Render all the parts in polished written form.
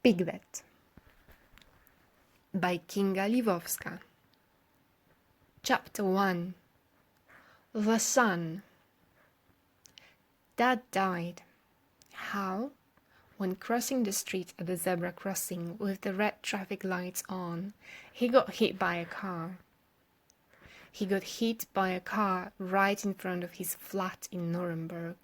Piglet by Kinga Lvovska. Chapter 1. The Sun. Dad died. How? When crossing the street at the zebra crossing with the red traffic lights on, he got hit by a car. He got hit by a car right in front of his flat in Nürnberg.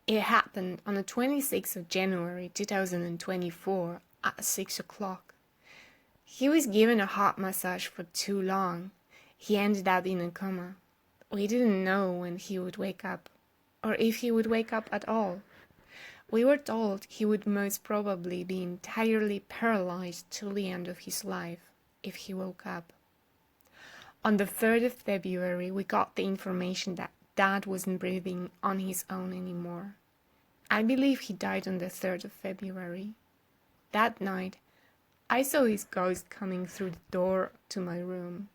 It happened on the 26th of January 2024 at 6 o'clock. He was given a heart massage for too long. He ended up in a coma. We didn't know when he would wake up, or if he would wake up at all. We were told he would most probably be entirely paralyzed till the end of his life, if he woke up. On the 3rd of February, we got the information that Dad wasn't breathing on his own anymore. I believe he died on the 3rd of February. That night, I saw his ghost coming through the door to my room.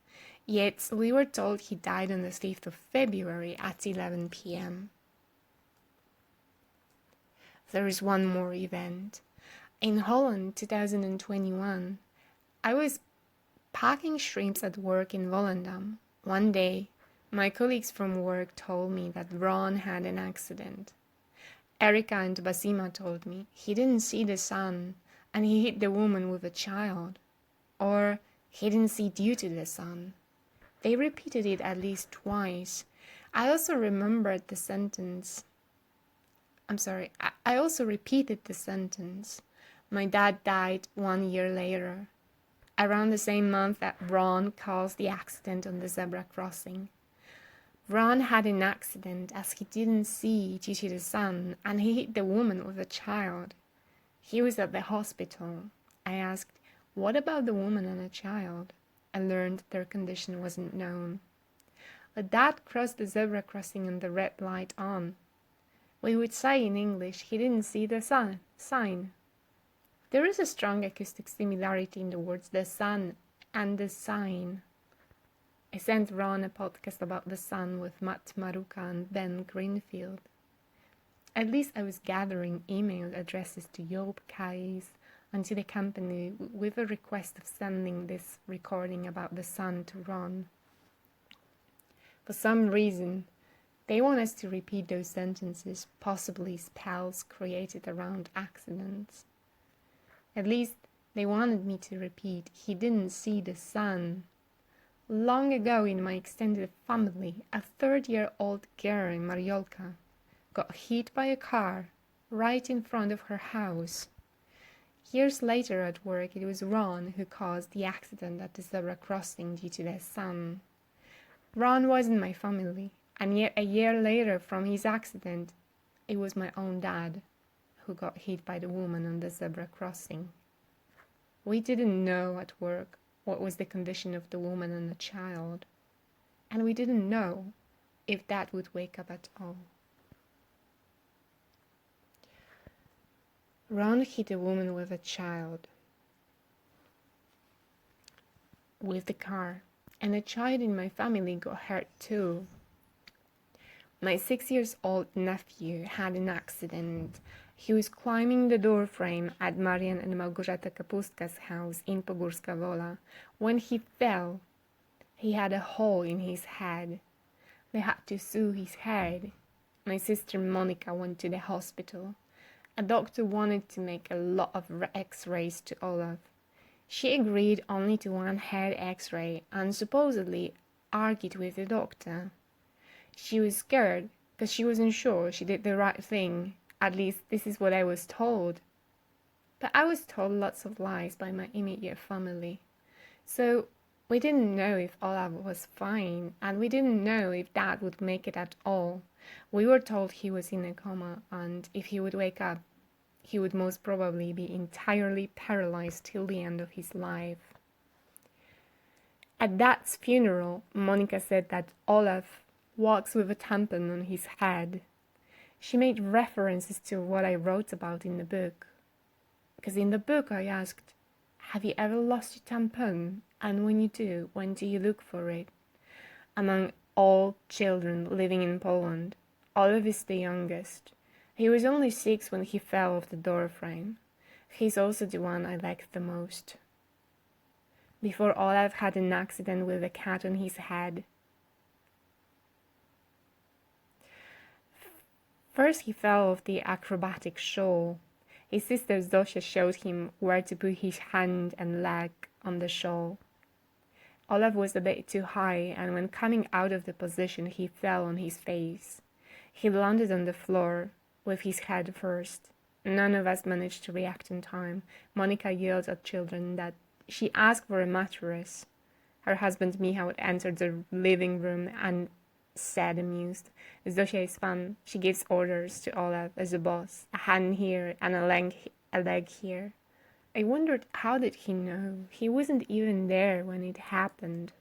Yet we were told he died on the 5th of February at 11 p.m. There is one more event. In Holland, 2021, I was packing shrimps at work in Volendam. One day, my colleagues from work told me that Ron had an accident. Erica and Basima told me he didn't see the sun and he hit the woman with a child. Or he didn't see due to the sun. They repeated it at least twice. I also repeated the sentence. My dad died 1 year later, around the same month that Ron caused the accident on the zebra crossing. Ron had an accident as he didn't see due to the sun, and he hit the woman with a child. He was at the hospital. I asked, what about the woman and a child? I learned their condition wasn't known. But Dad crossed the zebra crossing and the red light on. We would say in English, he didn't see the sign. There is a strong acoustic similarity in the words the sun and the sign. I sent Ron a podcast about the sun with Matt Maruka and Ben Greenfield. At least I was gathering email addresses to Job Kais and to the company with a request of sending this recording about the sun to Ron. For some reason, they want us to repeat those sentences, possibly spells created around accidents. At least they wanted me to repeat, he didn't see the sun. Long ago in my extended family, a 3rd-year-old girl, Mariolka, got hit by a car right in front of her house. Years later at work, it was Ron who caused the accident at the zebra crossing due to the sun. Ron wasn't my family, and yet a year later from his accident, it was my own dad who got hit by the woman on the zebra crossing. We didn't know at work what was the condition of the woman and the child, and we didn't know if Dad would wake up at all. Ron hit a woman with a child with the car, and a child in my family got hurt too. My 6-year-old nephew had an accident. He was climbing the doorframe at Marian and Małgorzata Kapustka's house in Pogórska Wola. When he fell, he had a hole in his head. They had to sew his head. My sister Monica went to the hospital. A doctor wanted to make a lot of x-rays to Olaf. She agreed only to one head x-ray and supposedly argued with the doctor. She was scared because she wasn't sure she did the right thing. At least this is what I was told. But I was told lots of lies by my immediate family. So we didn't know if Olaf was fine, and we didn't know if Dad would make it at all. We were told he was in a coma, and if he would wake up, he would most probably be entirely paralyzed till the end of his life. At Dad's funeral, Monica said that Olaf walks with a tampon on his head. She made references to what I wrote about in the book. Because in the book I asked, have you ever lost your tampon? And when you do, when do you look for it? Among all children living in Poland, Olaf is the youngest. He was only 6 when he fell off the doorframe. He's also the one I like the most. Before Olaf had an accident with a cat on his head. First he fell off the acrobatic shawl. His sister Zosia showed him where to put his hand and leg on the shawl. Olaf was a bit too high, and when coming out of the position he fell on his face. He landed on the floor, with his head first. None of us managed to react in time. Monica yelled at children that she asked for a mattress. Her husband Michał entered the living room and said, amused, "Zosia is fun. She gives orders to Olaf as a boss. A hand here and a leg here." I wondered, how did he know? He wasn't even there when it happened.